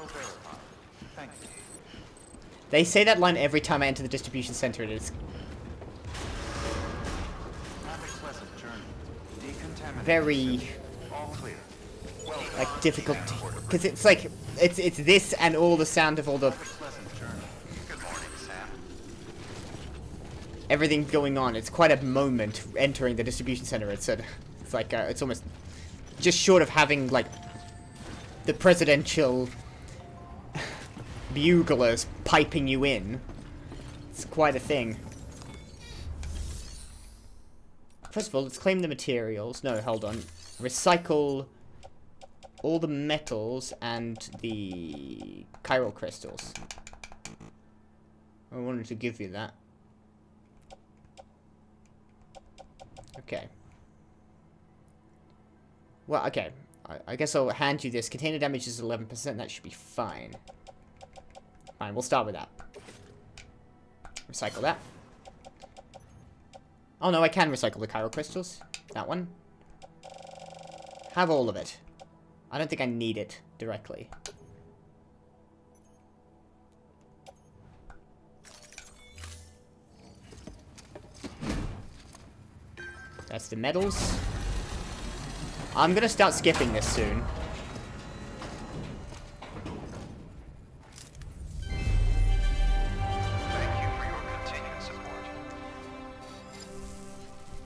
verified. Thank you. They say that line every time I enter the distribution center. It is Have a pleasant journey. Decontaminate. very All clear. Well done. like difficult because it's like it's this and all the sound of all the Have a pleasant journey. Good morning, Sam. everything going on. It's quite a moment entering the distribution center. It's like it's almost just short of having like the presidential buglers piping you in. It's quite a thing. First of all, let's claim the materials. No, hold on. Recycle all the metals and the chiral crystals. I wanted to give you that. Okay. Well, okay. I guess I'll hand you this. Container damage is 11%. That should be fine. Fine, we'll start with that. Recycle that. Oh no, I can recycle the chiral crystals. That one. Have all of it. I don't think I need it directly. That's the metals. I'm gonna start skipping this soon. Thank you for your continued support.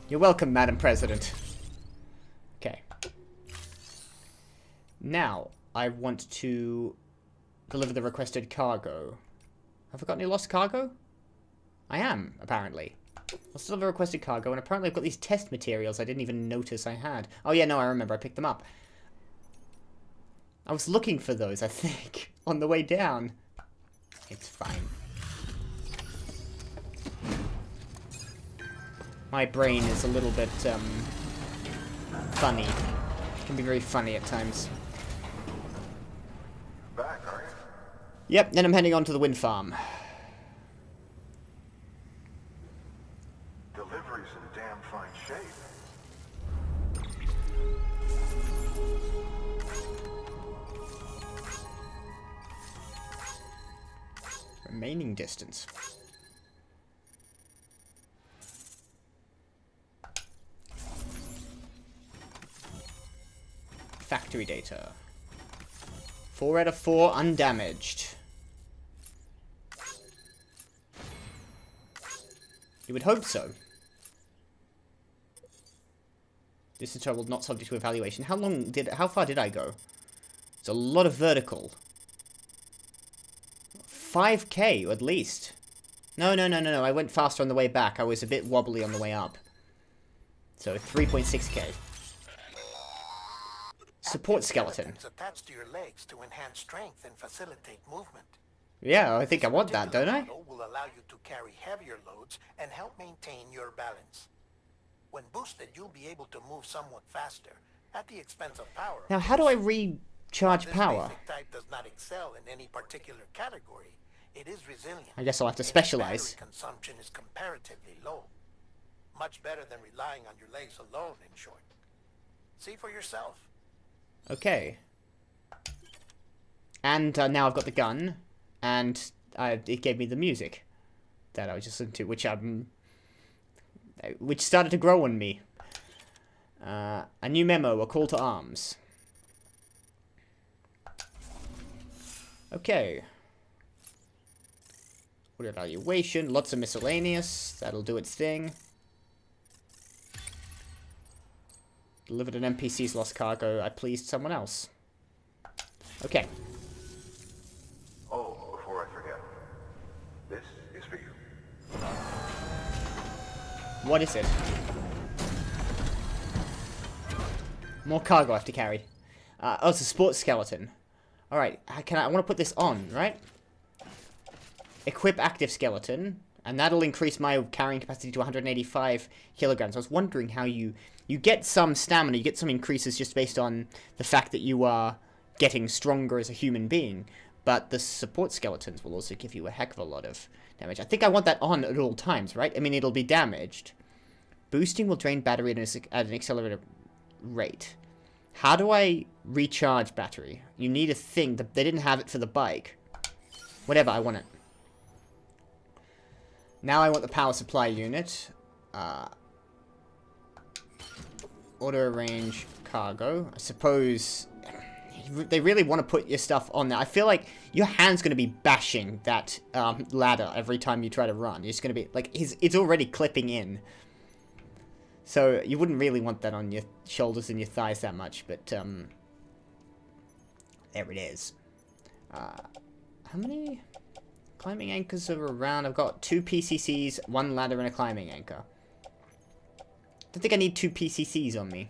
You're welcome, Madam President. Okay. Now, I want to deliver the requested cargo. Have I got any lost cargo? I am, apparently. I'll still have a requested cargo, and apparently I've got these test materials I didn't even notice I had. Oh yeah, no, I remember. I picked them up. I was looking for those, I think, on the way down. It's fine. My brain is a little bit, funny. It can be very funny at times. Back, are you? Yep, then I'm heading on to the wind farm. Delivery's in damn fine shape. Remaining distance. Factory data. 4 out of 4 undamaged. You would hope so. This is trouble not subject to evaluation. How far did I go? It's a lot of vertical. 5k at least. No. I went faster on the way back. I was a bit wobbly on the way up. So 3.6k. Support skeleton. Attached to your legs to enhance strength and facilitate movement. Yeah, I think I want that, don't I? Will allow you to carry heavier loads and help maintain your balance. When boosted, you'll be able to move somewhat faster at the expense of power. Now, how do I recharge This power? basic type does not excel in any particular category. It is resilient. I guess I'll have to Its specialize. battery consumption is comparatively low. Much better than relying on your legs alone, in short. See for yourself. Okay. And now I've got the gun, and it gave me the music that I was just listening to, which started to grow on me. A new memo, a call to arms. Okay. Order evaluation, lots of miscellaneous. That'll do its thing. Delivered an NPC's lost cargo. I pleased someone else. Okay. Oh, before I forget. This is for you. What is it? More cargo I have to carry. Oh, it's a sports skeleton. Alright, I want to put this on, right? Equip active skeleton. And that'll increase my carrying capacity to 185 kilograms. I was wondering how you get some stamina, you get some increases just based on the fact that you are getting stronger as a human being. But the support skeletons will also give you a heck of a lot of damage. I think I want that on at all times, right? I mean, it'll be damaged. Boosting will drain battery at an accelerated rate. How do I recharge battery? You need a thing. They didn't have it for the bike. Whatever, I want it. Now I want the power supply unit. Auto arrange cargo. I suppose they really want to put your stuff on there. I feel like your hand's going to be bashing that ladder every time you try to run. It's going to be like it's already clipping in. So you wouldn't really want that on your shoulders and your thighs that much, but there it is. How many climbing anchors are around? I've got 2 PCCs, 1 ladder, and a climbing anchor. Don't think I need 2 PCCs on me.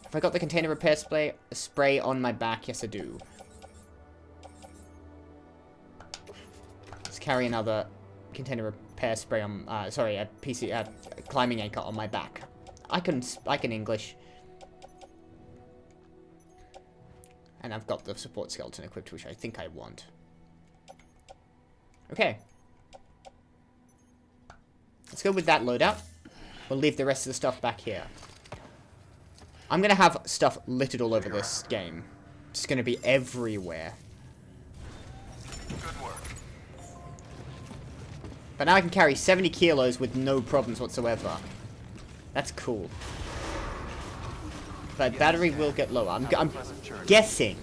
Have I got the container repair spray on my back? Yes, I do. Let's carry another container repair spray on. Sorry, a climbing anchor on my back. I can English. And I've got the support skeleton equipped, which I think I want. Okay. Let's go with that loadout. We'll leave the rest of the stuff back here. I'm going to have stuff littered all over this game. It's going to be everywhere. Good work. But now I can carry 70 kilos with no problems whatsoever. That's cool. But battery will get lower. I'm guessing.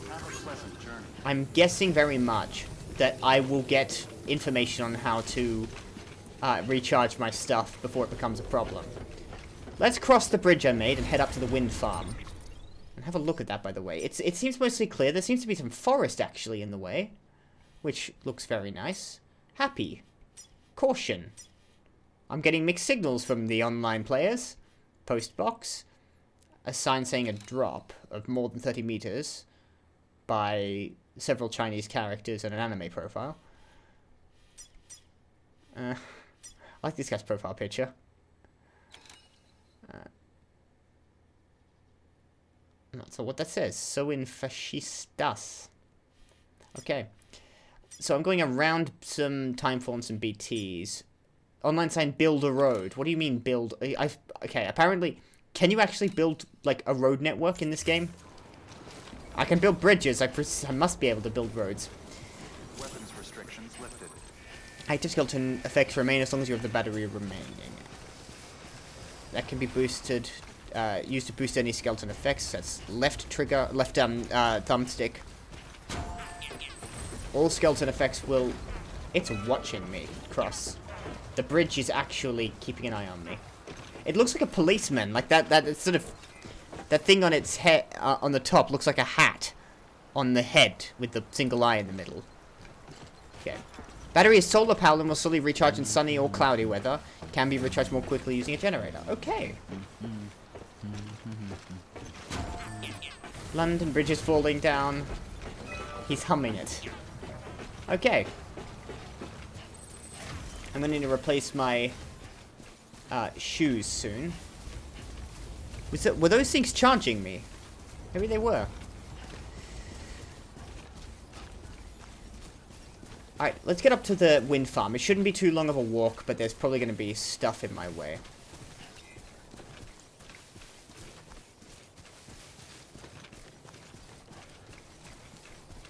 Have a pleasant journey. I'm guessing very much that I will get information on how to recharge my stuff before it becomes a problem. Let's cross the bridge I made and head up to the wind farm. And have a look at that, by the way. It seems mostly clear. There seems to be some forest, actually, in the way. Which looks very nice. Happy. Caution. I'm getting mixed signals from the online players. Post box. A sign saying a drop of more than 30 meters by several Chinese characters and an anime profile. I like this guy's profile picture. Not so what that says. So in fascistas. Okay. So I'm going around some Timefall and some BTs. Online sign build a road. What do you mean build? Okay, apparently, can you actually build like a road network in this game? I can build bridges. I must be able to build roads. Weapons restrictions lifted. Active skeleton effects remain as long as you have the battery remaining. That can be boosted, used to boost any skeleton effects. That's left trigger, left thumbstick. All skeleton effects will... It's watching me cross. The bridge is actually keeping an eye on me. It looks like a policeman, like that sort of... That thing on its head, on the top, looks like a hat on the head with the single eye in the middle. Okay. Battery is solar powered and will slowly recharge in sunny or cloudy weather. Can be recharged more quickly using a generator. Okay. London Bridge is falling down. He's humming it. Okay. I'm going to need to replace my shoes soon. Were those things charging me? Maybe they were. Alright, let's get up to the wind farm. It shouldn't be too long of a walk, but there's probably going to be stuff in my way.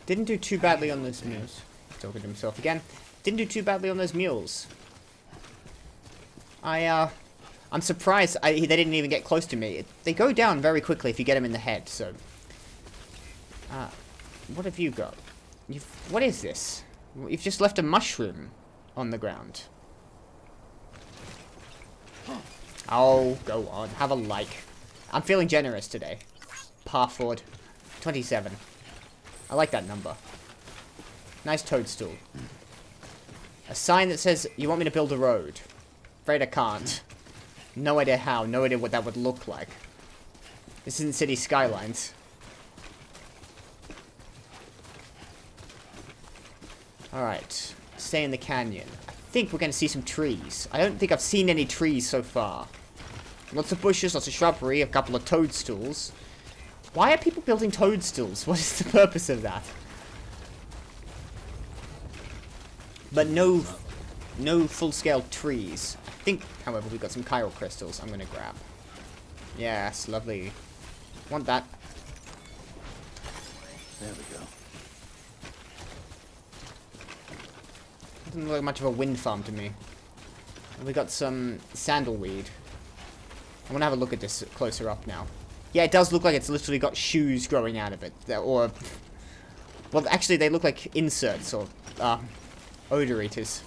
Didn't do too badly on those mules. Talking to himself again. Didn't do too badly on those mules. I'm surprised they didn't even get close to me. They go down very quickly if you get them in the head, so... what have you got? What is this? You've just left a mushroom on the ground. Oh, go on. Have a like. I'm feeling generous today. Parford. 27. I like that number. Nice toadstool. A sign that says, you want me to build a road. Afraid I can't. No idea how. No idea what that would look like. This isn't City Skylines. Alright. Stay in the canyon. I think we're going to see some trees. I don't think I've seen any trees so far. Lots of bushes, lots of shrubbery, a couple of toadstools. Why are people building toadstools? What is the purpose of that? But no full-scale trees. I think, however, we've got some chiral crystals I'm going to grab. Yes, lovely. Want that. There we go. Doesn't look like much of a wind farm to me. We got some sandalweed. I want to have a look at this closer up now. Yeah, it does look like it's literally got shoes growing out of it. Or, well, actually, they look like inserts or odor eaters.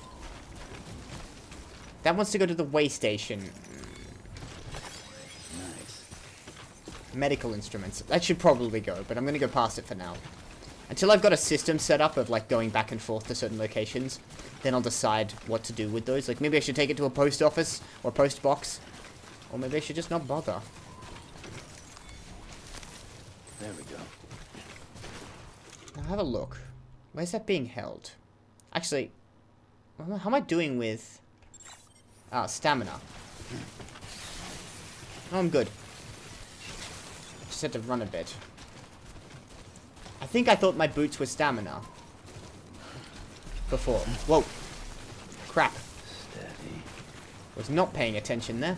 That wants to go to the way station. Nice. Medical instruments. That should probably go, but I'm going to go past it for now. Until I've got a system set up of, like, going back and forth to certain locations, then I'll decide what to do with those. Like, maybe I should take it to a post office or post box. Or maybe I should just not bother. There we go. Now have a look. Where's that being held? Actually, how am I doing with... stamina. Oh, I'm good. Just had to run a bit. I think I thought my boots were stamina. Before. Whoa. Crap. Steady. Was not paying attention there.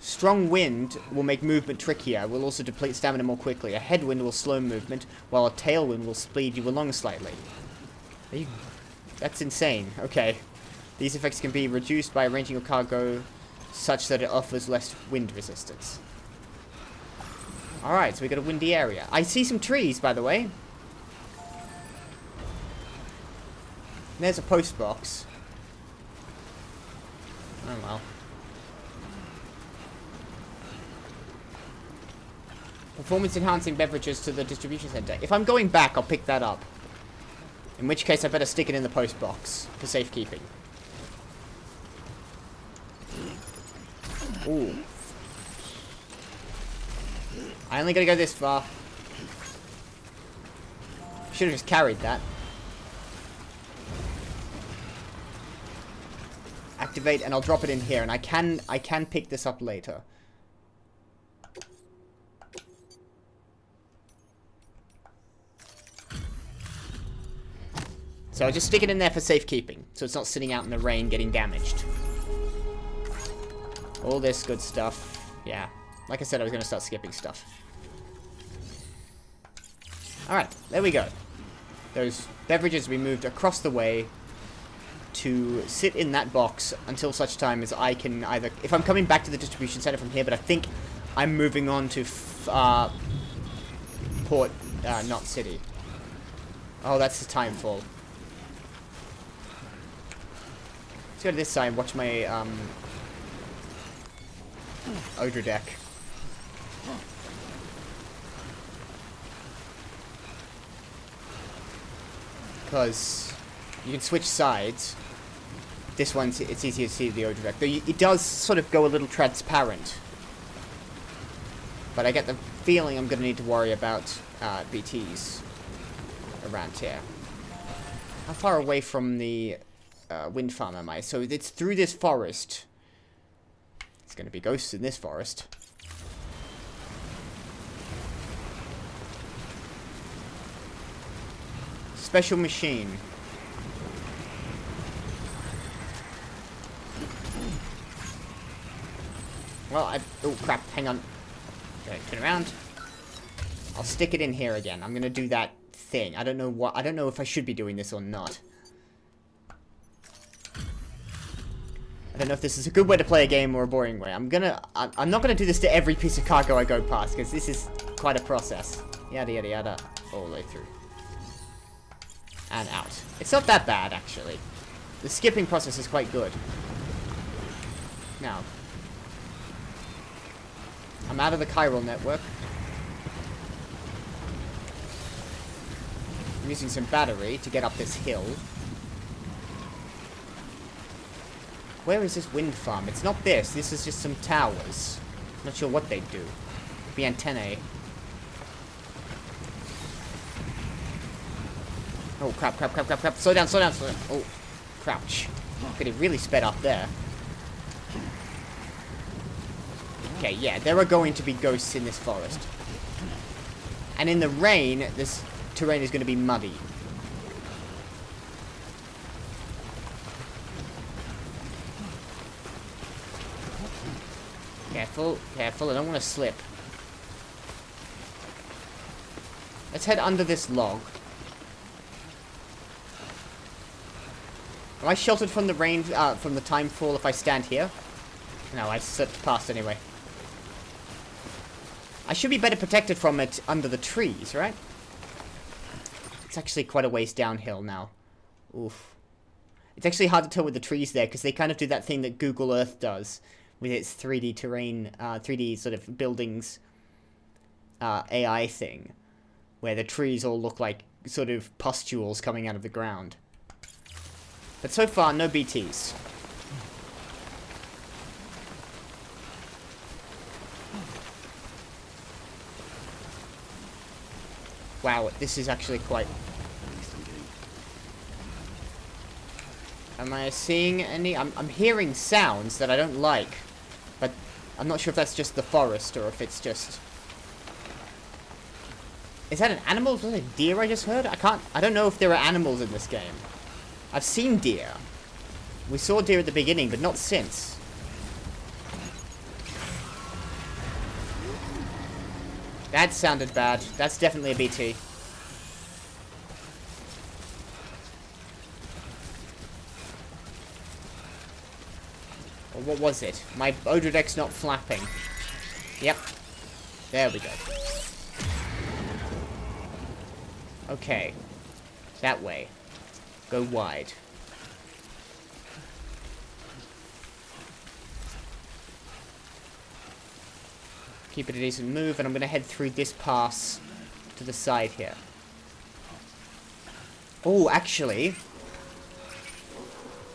Strong wind will make movement trickier. Will also deplete stamina more quickly. A headwind will slow movement, while a tailwind will speed you along slightly. That's insane. Okay. These effects can be reduced by arranging your cargo such that it offers less wind resistance. Alright, so we got a windy area. I see some trees, by the way. There's a post box. Oh well. Performance enhancing beverages to the distribution center. If I'm going back, I'll pick that up. In which case, I better stick it in the post box for safekeeping. Ooh. I only gotta go this far. Should have just carried that. Activate, and I'll drop it in here, and I can pick this up later. So I'll just stick it in there for safekeeping, so it's not sitting out in the rain getting damaged. All this good stuff. Yeah. Like I said, I was going to start skipping stuff. Alright, there we go. Those beverages we moved across the way to sit in that box until such time as I can either... If I'm coming back to the distribution center from here, but I think I'm moving on to Port, not City. Oh, that's the timefall. Let's go to this side and watch my, Odra deck. Because you can switch sides. This one's, it's easier to see the Odra deck. Though it does sort of go a little transparent. But I get the feeling I'm going to need to worry about BTs around here. How far away from the wind farm am I? So it's through this forest. There's going to be ghosts in this forest. Special machine. Well, oh crap, hang on. Okay, turn around. I'll stick it in here again. I'm gonna do that thing. I don't know if I should be doing this or not. I don't know if this is a good way to play a game or a boring way. I'm not gonna do this to every piece of cargo I go past, because this is quite a process. Yada yada yada. All the way through. And out. It's not that bad, actually. The skipping process is quite good. Now, I'm out of the chiral network. I'm using some battery to get up this hill. Where is this wind farm? It's not this. This is just some towers. Not sure what they do. Maybe antennae. Oh, crap, crap, crap, crap, crap. Slow down, slow down, slow down. Oh, crouch. Okay, it really sped up there. Okay, yeah, there are going to be ghosts in this forest. And in the rain, this terrain is going to be muddy. Careful, careful, I don't want to slip. Let's head under this log. Am I sheltered from the rain, from the time fall if I stand here? No, I slipped past anyway. I should be better protected from it under the trees, right? It's actually quite a ways downhill now. Oof. It's actually hard to tell with the trees there, because they kind of do that thing that Google Earth does with its 3D terrain, 3D sort of buildings AI thing, where the trees all look like sort of pustules coming out of the ground. But so far, no BTs. Wow, this is actually quite... Am I seeing any... I'm hearing sounds that I don't like. But I'm not sure if that's just the forest or if it's just... Is that an animal? Was that a deer I just heard? I don't know if there are animals in this game. I've seen deer. We saw deer at the beginning, but not since. That sounded bad. That's definitely a BT. Or what was it? My Odra deck's not flapping. Yep. There we go. Okay. That way. Go wide. Keep it a decent move, and I'm going to head through this pass to the side here. Oh, actually...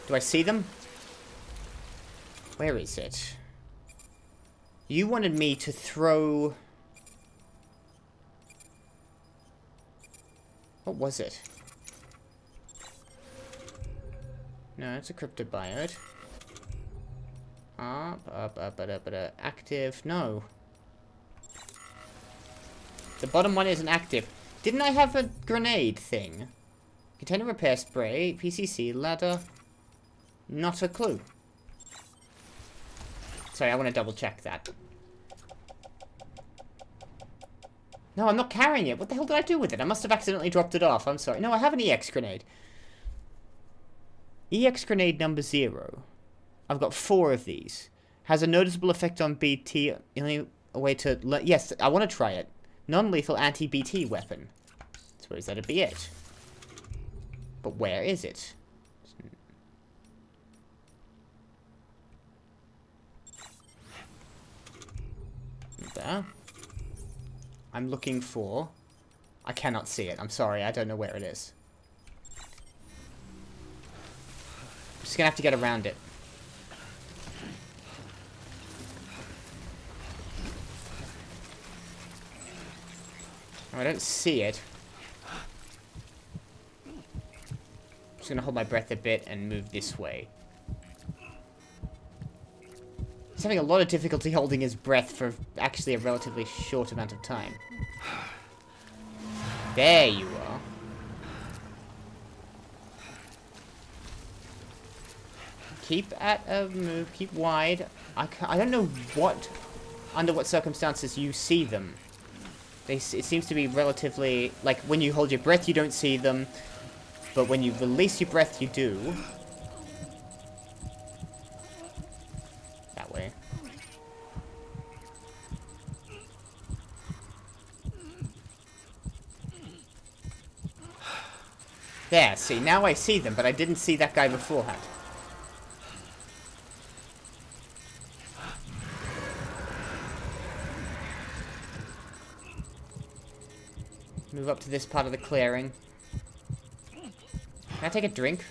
Do I see them? Where is it? You wanted me to throw... What was it? No, it's a cryptobiota. Active. No. The bottom one isn't active. Didn't I have a grenade thing? Container repair spray, PCC, ladder. Not a clue. Sorry, I want to double check that. No, I'm not carrying it. What the hell did I do with it? I must have accidentally dropped it off. I'm sorry. No, I have an EX grenade. EX grenade number 0. I've got 4 of these. Has a noticeable effect on BT. Only a way to... Yes, I want to try it. Non-lethal anti-BT weapon. Suppose that'd be it. But where is it? There. I'm looking for... I cannot see it. I'm sorry. I don't know where it is. I'm just gonna have to get around it. Oh, I don't see it. I'm just gonna hold my breath a bit and move this way. He's having a lot of difficulty holding his breath for actually a relatively short amount of time. There you are. Keep at a move, keep wide. I don't know under what circumstances you see them. It seems to be relatively, like, when you hold your breath you don't see them, but when you release your breath you do. That way. There, see, now I see them, but I didn't see that guy beforehand. Move up to this part of the clearing. Can I take a drink?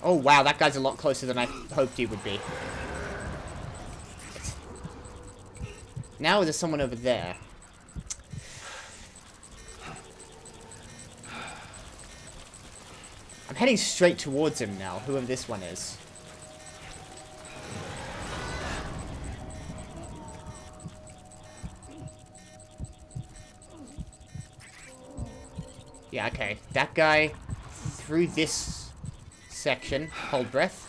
Oh wow, that guy's a lot closer than I hoped he would be. Now there's someone over there. I'm heading straight towards him now, whoever this one is. Yeah, okay. That guy through this section. Hold breath.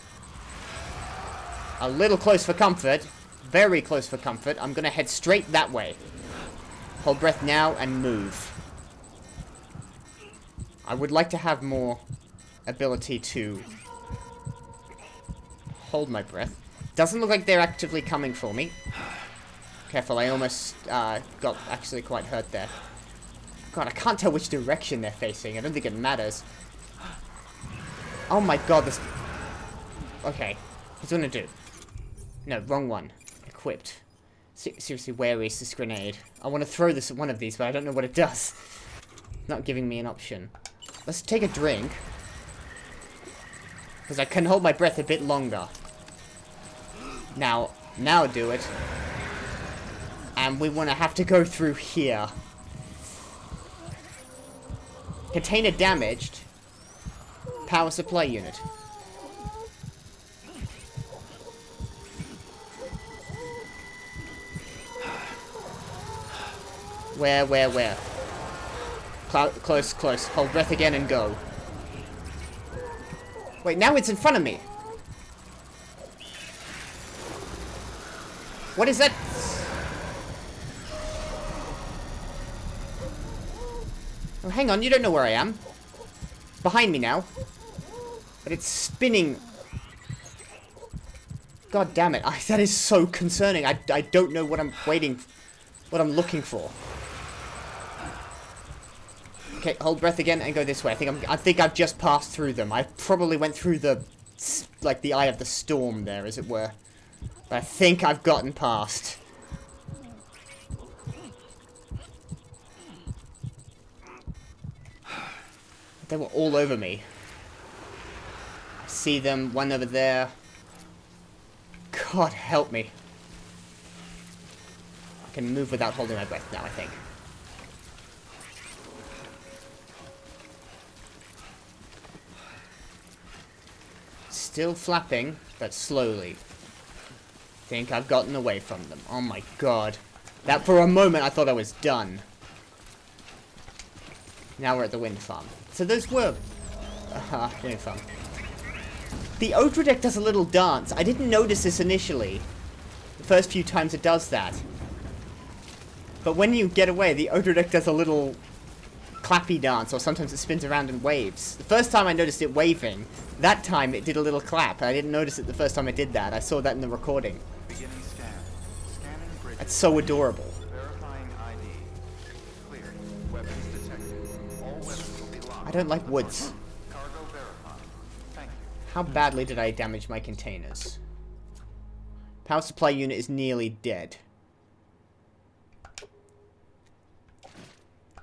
A little close for comfort. Very close for comfort. I'm gonna head straight that way. Hold breath now and move. I would like to have more ability to hold my breath. Doesn't look like they're actively coming for me. Careful, I almost got actually quite hurt there. God, I can't tell which direction they're facing. I don't think it matters. Oh my god, this... Okay. What's it gonna do? No, wrong one. Equipped. Seriously, where is this grenade? I want to throw this at one of these, but I don't know what it does. It's not giving me an option. Let's take a drink. Because I can hold my breath a bit longer. Now do it. And we want to have to go through here. Container damaged. Power supply unit. Where? Close. Hold breath again and go. Wait, now it's in front of me. What is that? Oh, hang on, you don't know where I am. It's behind me now. But it's spinning. God damn it. That is so concerning. I don't know what I'm I'm looking for. Okay, hold breath again and go this way. I think I've just passed through them. I probably went through the eye of the storm there, as it were. But I think I've gotten past. They were all over me. I see them, one over there. God help me. I can move without holding my breath now, I think. Still flapping, but slowly. Think I've gotten away from them. Oh my god. That for a moment I thought I was done. Now we're at the wind farm. So those were... wind farm. The Odra deck does a little dance. I didn't notice this initially. The first few times it does that. But when you get away, the Odra deck does a little clappy dance, or sometimes it spins around in waves. The first time I noticed it waving, that time it did a little clap. I didn't notice it the first time I did that. I saw that in the recording. Beginning scan. Scanning bridges. That's so adorable. Verifying ID. Clear. Weapons detected. All weapons will be locked. I don't like woods. Cargo verified. Thank you. How badly did I damage my containers? Power supply unit is nearly dead.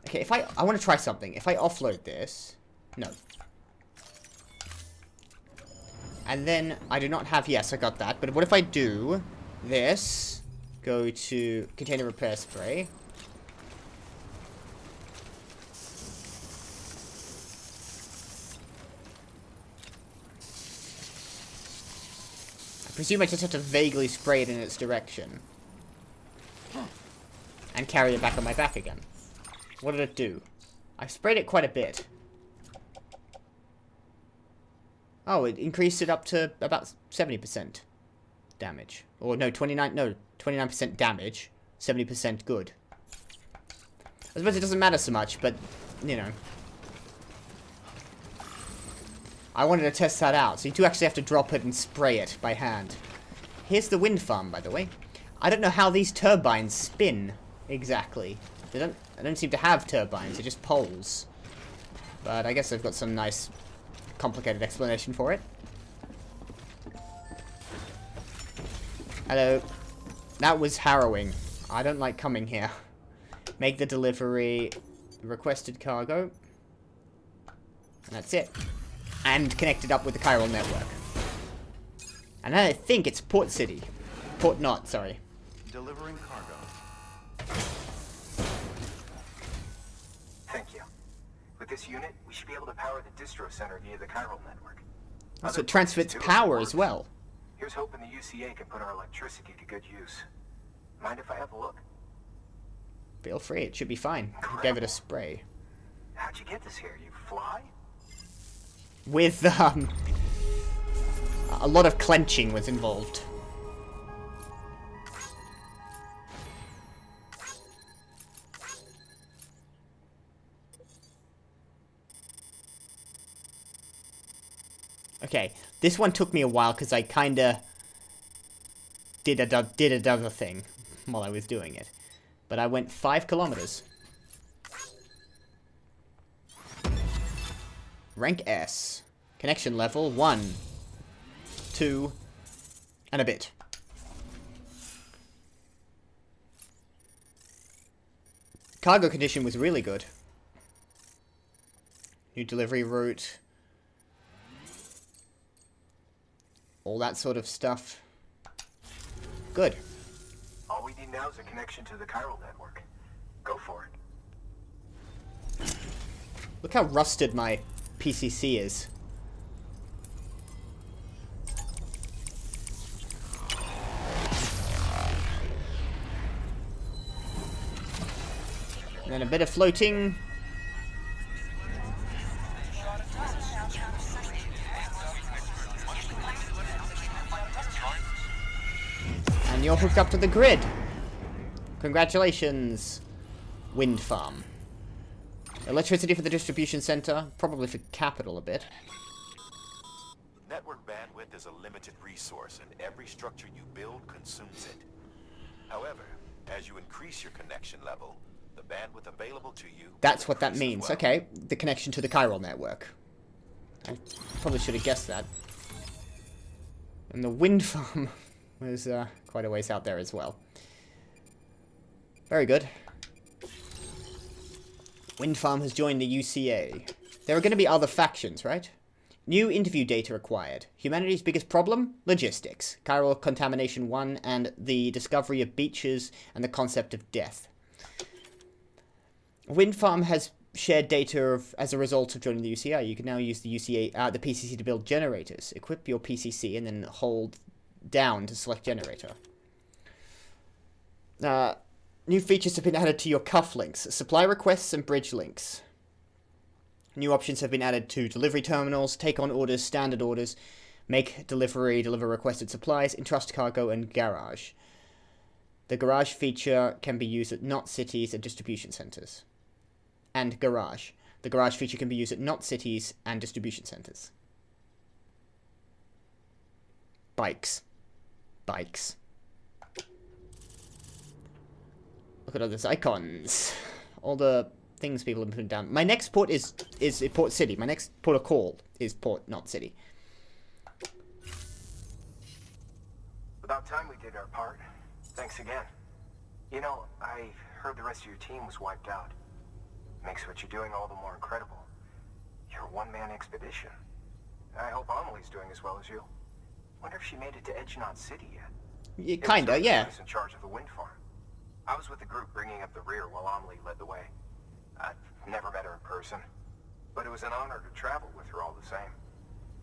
Okay, if I want to try something. If I offload this... No. And then I do not have... Yes, I got that. But what if I do this? Go to container repair spray. I presume I just have to vaguely spray it in its direction. And carry it back on my back again. What did it do? I sprayed it quite a bit. Oh, it increased it up to about 70% damage. Or no, 29% damage, 70% good. I suppose it doesn't matter so much, but, you know. I wanted to test that out, so you do actually have to drop it and spray it by hand. Here's the wind farm, by the way. I don't know how these turbines spin, exactly. They don't seem to have turbines, they're just poles. But I guess they've got some nice, complicated explanation for it. Hello. That was harrowing. I don't like coming here. Make the delivery. Requested cargo. And that's it. And connected up with the chiral network. And I think it's Port City. Port Knot, sorry. Delivering cargo. Thank you. With this unit, we should be able to power the distro center via the chiral network. Also, it transfers power as well. Here's hoping the UCA can put our electricity to good use. Mind if I have a look? Feel free, it should be fine. I gave it a spray. How'd you get this here? You fly? With, a lot of clenching was involved. Okay, this one took me a while because I kinda did another thing while I was doing it. But I went 5 kilometers. Rank S. Connection level 1, 2, and a bit. Cargo condition was really good. New delivery route. All that sort of stuff. Good. All we need now is a connection to the chiral network. Go for it. Look how rusted my PCC is. And then a bit of floating. And you're hooked up to the grid. Congratulations, wind farm. Electricity for the distribution center, probably for capital a bit. Network bandwidth is a limited resource, and every structure you build consumes it. However, as you increase your connection level, the bandwidth available to you... That's what that increases means. well. Okay, the connection to the chiral network. I probably should have guessed that. And the wind farm was quite a ways out there as well. Very good. Wind farm has joined the UCA. There are going to be other factions, right? New interview data acquired. Humanity's biggest problem? Logistics. Chiral contamination 1 and the discovery of beaches and the concept of death. Wind farm has shared data as a result of joining the UCA. You can now use the UCA, the PCC to build generators. Equip your PCC and then hold down to select generator. New features have been added to your cufflinks. Supply requests and bridge links. New options have been added to delivery terminals, take on orders, standard orders, make delivery, deliver requested supplies, entrust cargo, and garage. The garage feature can be used at not cities and distribution centers. And garage. The garage feature can be used at not cities and distribution centers. Bikes. Bikes. Look at all those icons. All the things people have put down. My next port is Port City. My next port of call is Port Not City. About time we did our part. Thanks again. You know, I heard the rest of your team was wiped out. Makes what you're doing all the more incredible. You're a one-man expedition. I hope Amelie's doing as well as you. Wonder if she made it to Edgenot City yet. Yeah, kinda, yeah. Who's in charge of the wind farm. I was with the group bringing up the rear while Amelie led the way. I've never met her in person, but it was an honor to travel with her all the same.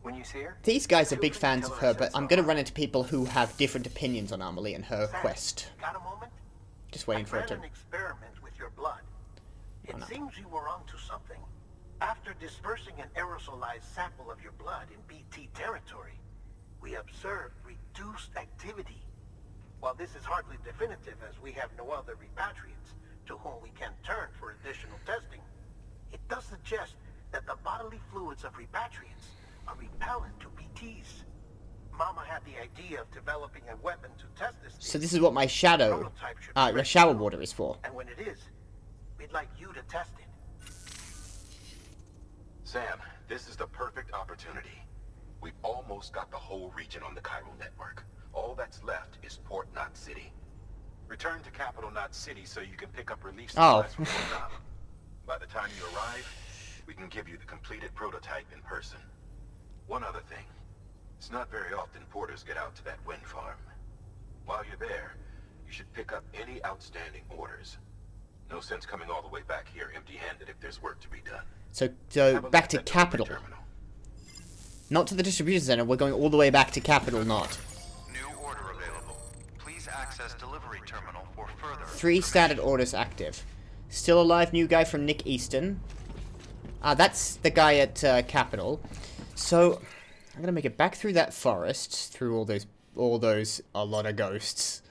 When you see her, These guys are feel big free to fans tell of her I her, said but I'm so. going to run into people who have different opinions on Amelie and her Sam, quest. Got a moment? Just waiting for I it to... ran an experiment with your blood. It no. seems you were onto something. After dispersing an aerosolized sample of your blood in BT territory, we observed reduced activity. While this is hardly definitive as we have no other repatriates to whom we can turn for additional testing, it does suggest that the bodily fluids of repatriates are repellent to BTs. Mama had the idea of developing a weapon to test this. So this is what my shadow... Prototype should be my ready shower soon. water is for. And when it is, we'd like you to test it. Sam, this is the perfect opportunity. We've almost got the whole region on the chiral network. All that's left is Port Knot City. Return to Capital Knot City so you can pick up relief Oh. supplies from Port Knot. By the time you arrive, we can give you the completed prototype in person. One other thing. It's not very often porters get out to that wind farm. While you're there, you should pick up any outstanding orders. No sense coming all the way back here empty-handed if there's work to be done. So Have a back look to at the delivery Capital. terminal. Not to the distribution center, we're going all the way back to Capital Not. New order available. Please access delivery terminal for further 3 standard orders active. Still alive new guy from Nick Easton. That's the guy at Capital. So, I'm gonna make it back through that forest, through all those, a lot of ghosts.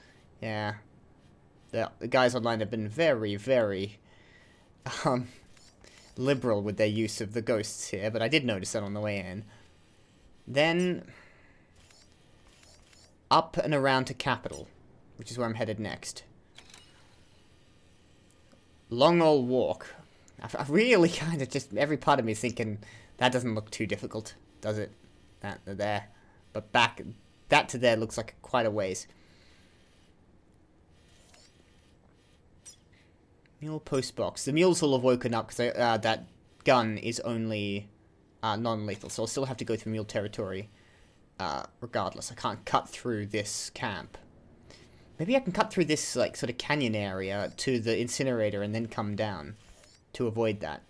Yeah. The guys online have been very, very, liberal with their use of the ghosts here, but I did notice that on the way in. Then up and around to Capital, which is where I'm headed next. Long old walk. I really kind of just, every part of me is thinking, that doesn't look too difficult, does it? That there. But back, that to there looks like quite a ways. Mule post box. The mules will have woken up because that gun is only non-lethal, so I'll still have to go through mule territory regardless. I can't cut through this camp. Maybe I can cut through this like sort of canyon area to the incinerator and then come down to avoid that.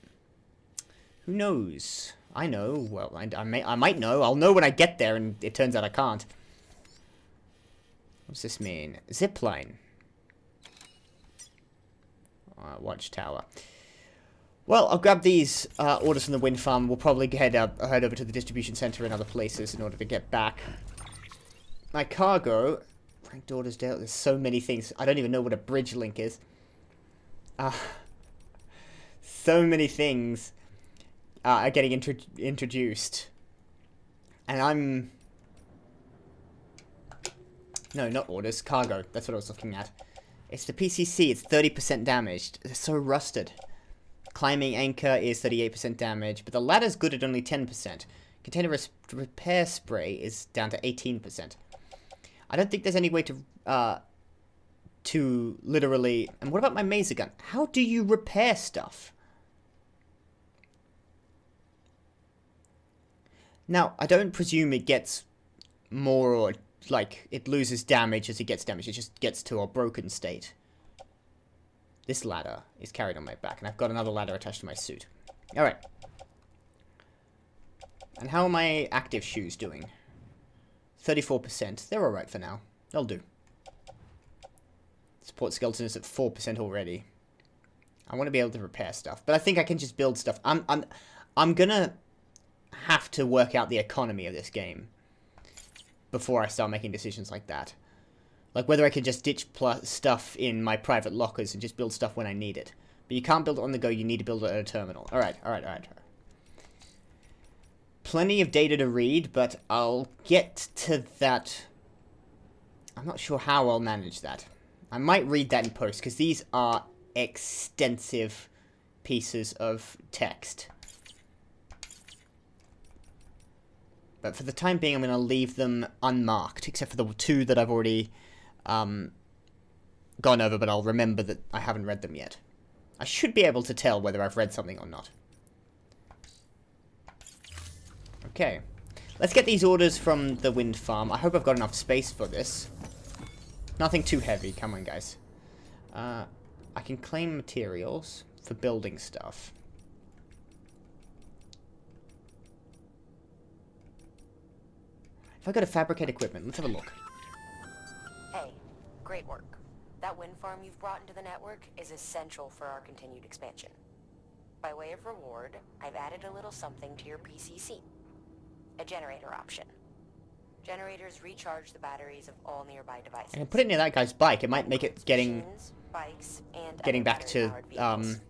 Who knows? I know. Well, I might know. I'll know when I get there, and it turns out I can't. What's this mean? Zipline. Watchtower. Well, I'll grab these orders from the wind farm. We'll probably head over to the distribution center and other places in order to get back. My cargo. Frank Dordersdale. There's so many things. I don't even know what a bridge link is. So many things are getting introduced. And I'm... No, not orders. Cargo. That's what I was looking at. It's the PCC. It's 30% damaged. They're so rusted. Climbing anchor is 38% damage, but the ladder's good at only 10%. Container repair spray is down to 18%. I don't think there's any way to literally... And what about my Maser gun? How do you repair stuff? Now, I don't presume it gets more or, like, it loses damage as it gets damaged. It just gets to a broken state. This ladder is carried on my back, and I've got another ladder attached to my suit. Alright. And how are my active shoes doing? 34%. They're alright for now. They'll do. Support skeleton is at 4% already. I want to be able to repair stuff, but I think I can just build stuff. I'm gonna have to work out the economy of this game before I start making decisions like that. Like whether I could just ditch stuff in my private lockers and just build stuff when I need it. But you can't build it on the go, you need to build it at a terminal. Alright. Plenty of data to read, but I'll get to that. I'm not sure how I'll manage that. I might read that in post, because these are extensive pieces of text. But for the time being, I'm going to leave them unmarked, except for the two that I've already gone over, but I'll remember that I haven't read them yet. I should be able to tell whether I've read something or not. Okay. Let's get these orders from the wind farm. I hope I've got enough space for this. Nothing too heavy. Come on, guys. I can claim materials for building stuff. If I go to fabricate equipment, let's have a look. Hey, great work. That wind farm you've brought into the network is essential for our continued expansion. By way of reward, I've added a little something to your PCC. A generator option. Generators recharge the batteries of all nearby devices. I can put it near that guy's bike. It might make it Machines, bikes, and getting other back to battery-powered vehicles.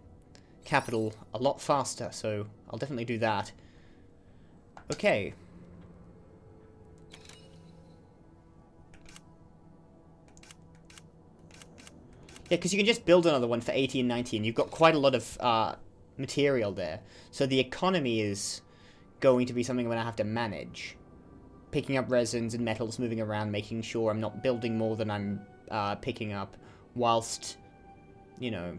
Capital a lot faster, so I'll definitely do that. Okay. Yeah, because you can just build another one for 80 and 90, and you've got quite a lot of material there. So the economy is going to be something I'm going to have to manage. Picking up resins and metals, moving around, making sure I'm not building more than I'm picking up, whilst, you know,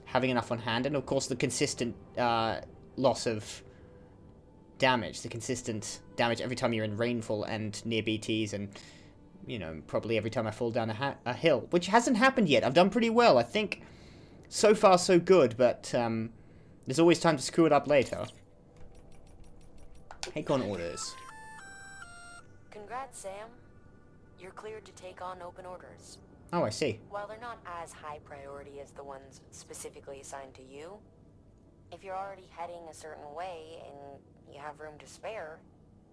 having enough on hand. And of course the consistent loss of damage, the consistent damage every time you're in rainfall and near BTs, and, you know, probably every time I fall down a hill, which hasn't happened yet. I've done pretty well. I think so far so good, but there's always time to screw it up later. Acorn orders. Congrats, Sam. You're cleared to take on open orders. Oh, I see. While they're not as high priority as the ones specifically assigned to you, if you're already heading a certain way and you have room to spare,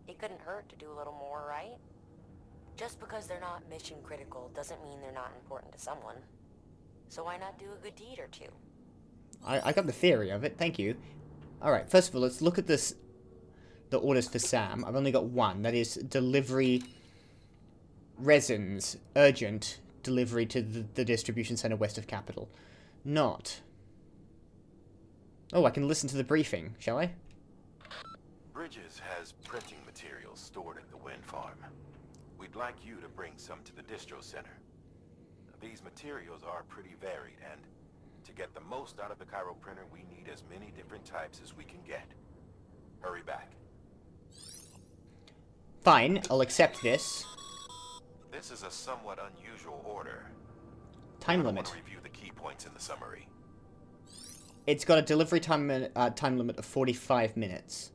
it couldn't hurt to do a little more, right? Just because they're not mission critical doesn't mean they're not important to someone. So why not do a good deed or two? I got the theory of it, thank you. Alright, first of all, let's look at this the orders for Sam. I've only got one. That is delivery resins, urgent delivery to the distribution center west of Capital. Not. Oh, I can listen to the briefing, shall I? Bridges has printing materials stored at the wind farm. We'd like you to bring some to the distro center. These materials are pretty varied, and to get the most out of the Cairo printer, we need as many different types as we can get. Hurry back. Fine, I'll accept this. This is a somewhat unusual order. Time I want limit. to review the key points in the summary. It's got a delivery time limit of 45 minutes.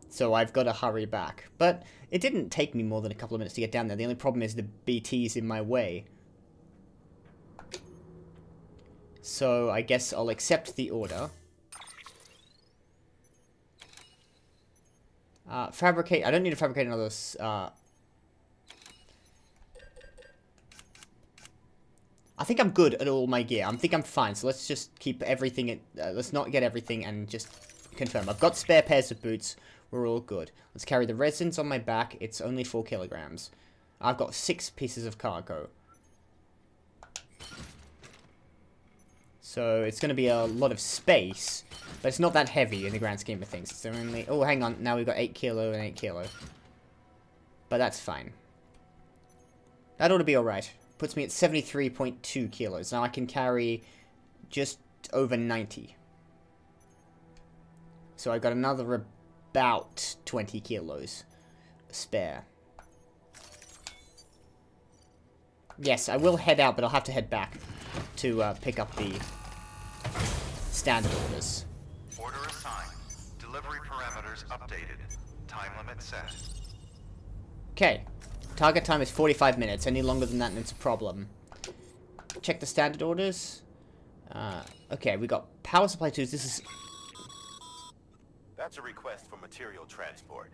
So I've got to hurry back. But it didn't take me more than a couple of minutes to get down there. The only problem is the BT's in my way. So I guess I'll accept the order. Fabricate. I don't need to fabricate another. I think I'm good at all my gear. I think I'm fine. So let's just keep everything. Let's not get everything and just confirm. I've got spare pairs of boots. We're all good. Let's carry the resins on my back. It's only 4 kilograms. I've got 6 pieces of cargo. So it's going to be a lot of space, but it's not that heavy in the grand scheme of things. It's only... Oh, hang on. Now we've got 8 kilo and 8 kilo. But that's fine. That ought to be alright. Puts me at 73.2 kilos. Now I can carry just over 90. So I've got another about 20 kilos spare. Yes, I will head out, but I'll have to head back to pick up the standard orders. Order assigned. Delivery parameters updated. Time limit set. Okay. Target time is 45 minutes. Any longer than that and it's a problem. Check the standard orders. Okay, we got power supply tools. This is... That's a request for material transport.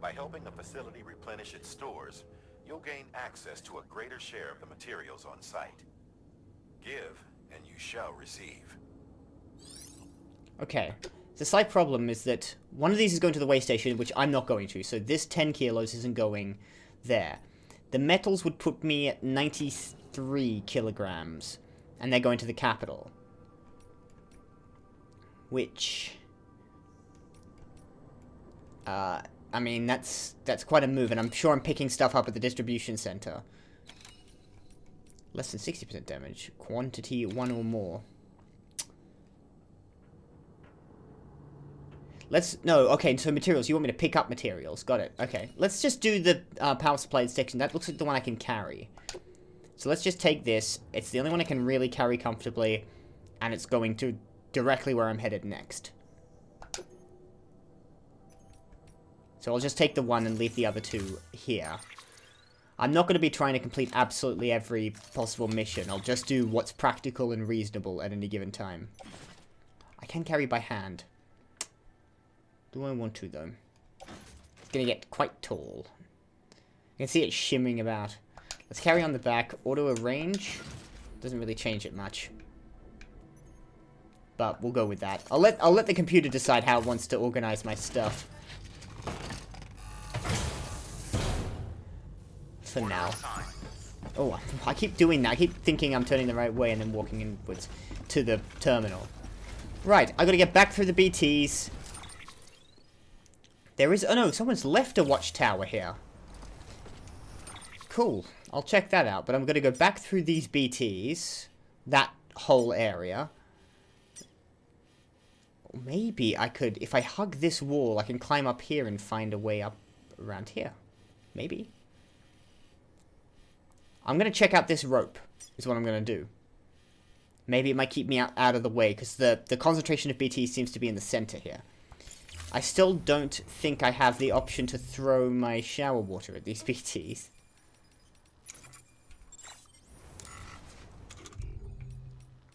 By helping the facility replenish its stores, you'll gain access to a greater share of the materials on site. Give, and you shall receive. Okay. The slight problem is that one of these is going to the way station, which I'm not going to. So this 10 kilos isn't going there. The metals would put me at 93 kilograms, and they're going to the capital. Which... I mean, that's quite a move, and I'm sure I'm picking stuff up at the distribution center. Less than 60% damage. Quantity 1 or more. No, okay, so materials. You want me to pick up materials. Got it. Okay. Let's just do the power supply section. That looks like the one I can carry. So let's just take this. It's the only one I can really carry comfortably, and it's going to directly where I'm headed next. So I'll just take the one and leave the other 2 here. I'm not going to be trying to complete absolutely every possible mission. I'll just do what's practical and reasonable at any given time. I can carry by hand. Do I want to, though? It's going to get quite tall. You can see it shimming about. Let's carry on the back. Auto arrange. Doesn't really change it much. But we'll go with that. I'll let the computer decide how it wants to organize my stuff. For now. Oh, I keep doing that. I keep thinking I'm turning the right way and then walking inwards to the terminal. Right, I gotta get back through the BTs. There is... Oh no, someone's left a watchtower here. Cool. I'll check that out, but I'm gonna go back through these BTs. That whole area. Or maybe I could... If I hug this wall, I can climb up here and find a way up around here. Maybe. I'm going to check out this rope, is what I'm going to do. Maybe it might keep me out of the way, because the concentration of BT seems to be in the center here. I still don't think I have the option to throw my shower water at these BTs.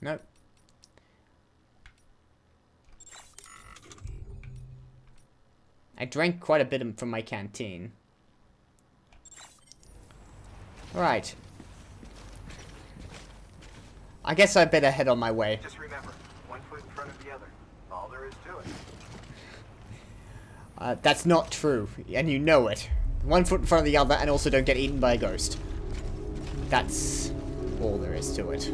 Nope. I drank quite a bit from my canteen. Right. I guess I better head on my way. Just remember, one foot in front of the other. All there is to it. That's not true, and you know it. One foot in front of the other, and also don't get eaten by a ghost. That's all there is to it.